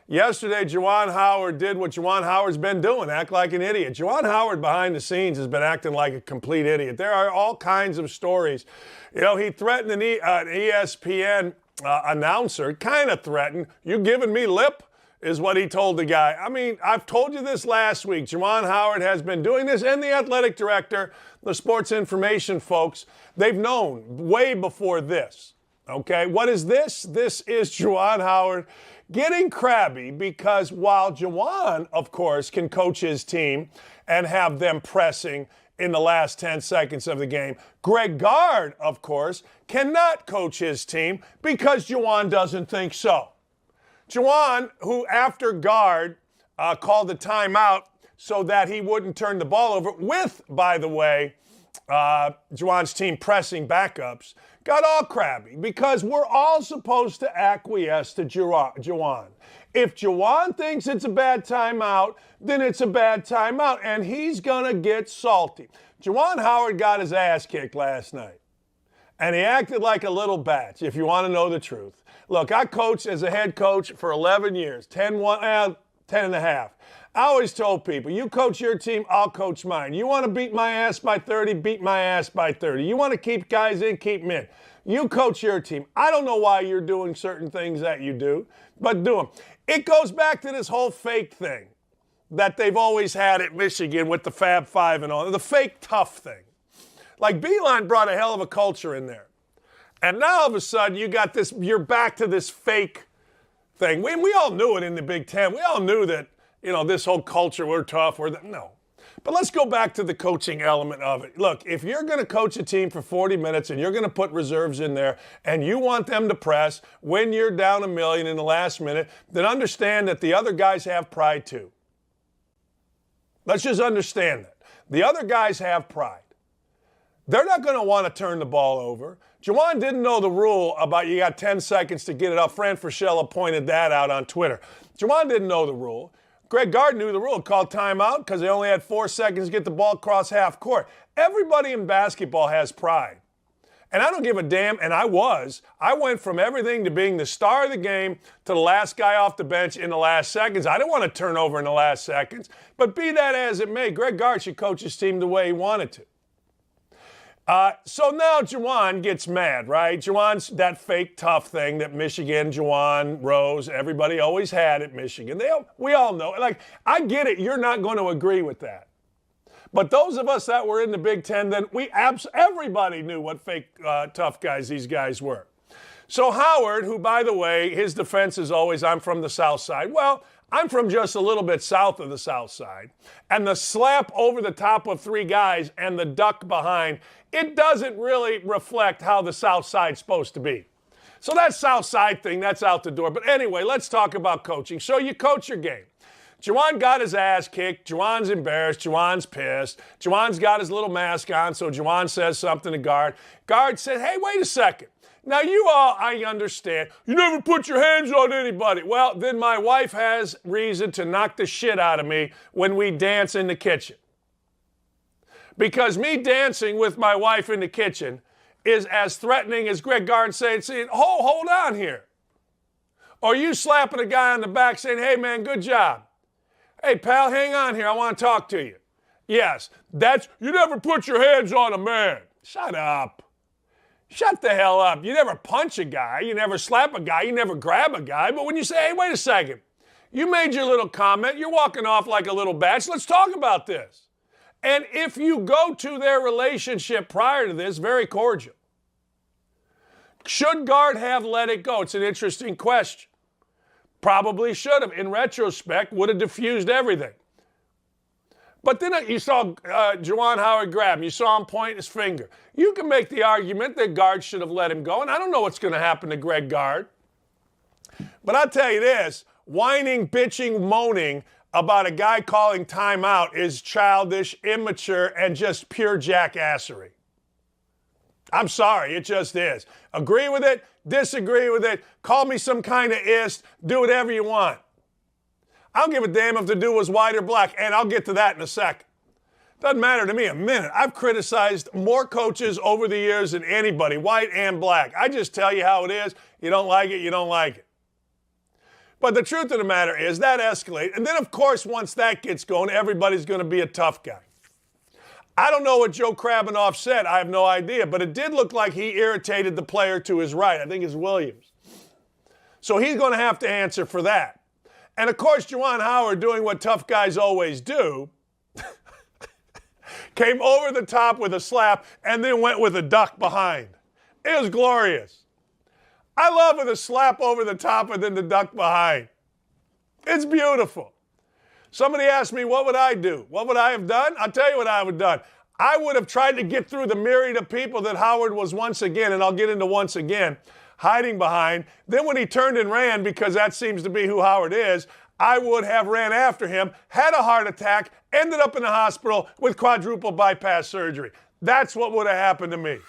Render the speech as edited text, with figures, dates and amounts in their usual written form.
Yesterday, Juwan Howard did what Juwan Howard's been doing, act like an idiot. Juwan Howard behind the scenes has been acting like a complete idiot. There are all kinds of stories. You know, he threatened an ESPN announcer, kind of threatened, "You giving me lip?" is what he told the guy. I mean, I've told you this last week. Juwan Howard has been doing this, and the athletic director, the sports information folks, they've known way before this. Okay, what is this? This is Juwan Howard getting crabby because while Juwan, of course, can coach his team and have them pressing in the last 10 seconds of the game, Greg Gard, of course, cannot coach his team because Juwan doesn't think so. Juwan, who after Gard called the timeout so that he wouldn't turn the ball over with, by the way, Juwan's team pressing backups, got all crabby because we're all supposed to acquiesce to Juwan. If Juwan thinks it's a bad timeout, then it's a bad timeout, and he's going to get salty. Juwan Howard got his ass kicked last night, and he acted like a little batch, if you want to know the truth. Look, I coached as a head coach for 11 years, 10 and a half. I always told people, you coach your team, I'll coach mine. You want to beat my ass by 30, beat my ass by 30. You want to keep guys in, keep them in. You coach your team. I don't know why you're doing certain things that you do, but do them. It goes back to this whole fake thing that they've always had at Michigan with the Fab Five and all, the fake tough thing. Like Beeline brought a hell of a culture in there. And now all of a sudden you got this, you're back to this fake thing. We all knew it in the Big Ten. We all knew that, you know, this whole culture, we're tough, no. But let's go back to the coaching element of it. Look, if you're going to coach a team for 40 minutes and you're going to put reserves in there and you want them to press when you're down $1 million in the last minute, then understand that the other guys have pride too. Let's just understand that. The other guys have pride. They're not going to want to turn the ball over. Juwan didn't know the rule about you got 10 seconds to get it up. Fran Fraschilla pointed that out on Twitter. Juwan didn't know the rule. Greg Gard knew the rule, called timeout because they only had 4 seconds to get the ball across half court. Everybody in basketball has pride. And I don't give a damn, and I went from everything to being the star of the game to the last guy off the bench in the last seconds. I didn't want to turn over in the last seconds. But be that as it may, Greg Gard should coach his team the way he wanted to. So now Juwan gets mad, right? Juwan's that fake tough thing that Michigan, Juwan, Rose, everybody always had at Michigan. We all know. Like, I get it. You're not going to agree with that. But those of us that were in the Big Ten, then everybody knew what fake tough guys these guys were. So Howard, who, by the way, his defense is always, I'm from the South Side. Well, I'm from just a little bit south of the South Side. And the slap over the top of 3 guys and the duck behind, it doesn't really reflect how the South Side's supposed to be. So that South Side thing, that's out the door. But anyway, let's talk about coaching. So you coach your game. Juwan got his ass kicked. Juwan's embarrassed. Juwan's pissed. Juwan's got his little mask on, so Juwan says something to Gard. Gard said, hey, wait a second. Now, you all, I understand, you never put your hands on anybody. Well, then my wife has reason to knock the shit out of me when we dance in the kitchen. Because me dancing with my wife in the kitchen is as threatening as Greg Gard saying, hold on here. Or you slapping a guy on the back saying, hey, man, good job. Hey, pal, hang on here. I want to talk to you. Yes, you never put your hands on a man. Shut up. Shut the hell up. You never punch a guy. You never slap a guy. You never grab a guy. But when you say, hey, wait a second. You made your little comment. You're walking off like a little batch. Let's talk about this. And if you go to their relationship prior to this, very cordial. Should Gard have let it go? It's an interesting question. Probably should have. In retrospect, would have diffused everything. But then you saw Juwan Howard grab him. You saw him point his finger. You can make the argument that Gard should have let him go, and I don't know what's going to happen to Greg Gard. But I'll tell you this, whining, bitching, moaning about a guy calling timeout is childish, immature, and just pure jackassery. I'm sorry, it just is. Agree with it, disagree with it, call me some kind of ist, do whatever you want. I don't give a damn if the dude was white or black, and I'll get to that in a second. Doesn't matter to me a minute. I've criticized more coaches over the years than anybody, white and black. I just tell you how it is. You don't like it, you don't like it. But the truth of the matter is that escalated. And then, of course, once that gets going, everybody's going to be a tough guy. I don't know what Joe Krabbenhoft said. I have no idea. But it did look like he irritated the player to his right. I think it's Williams. So he's going to have to answer for that. And, of course, Juwan Howard, doing what tough guys always do, came over the top with a slap and then went with a duck behind. It was glorious. I love with a slap over the top and then the duck behind. It's beautiful. Somebody asked me, what would I do? What would I have done? I'll tell you what I would have done. I would have tried to get through the myriad of people that Howard was once again, and I'll get into once again, hiding behind. Then when he turned and ran, because that seems to be who Howard is, I would have ran after him, had a heart attack, ended up in the hospital with quadruple bypass surgery. That's what would have happened to me.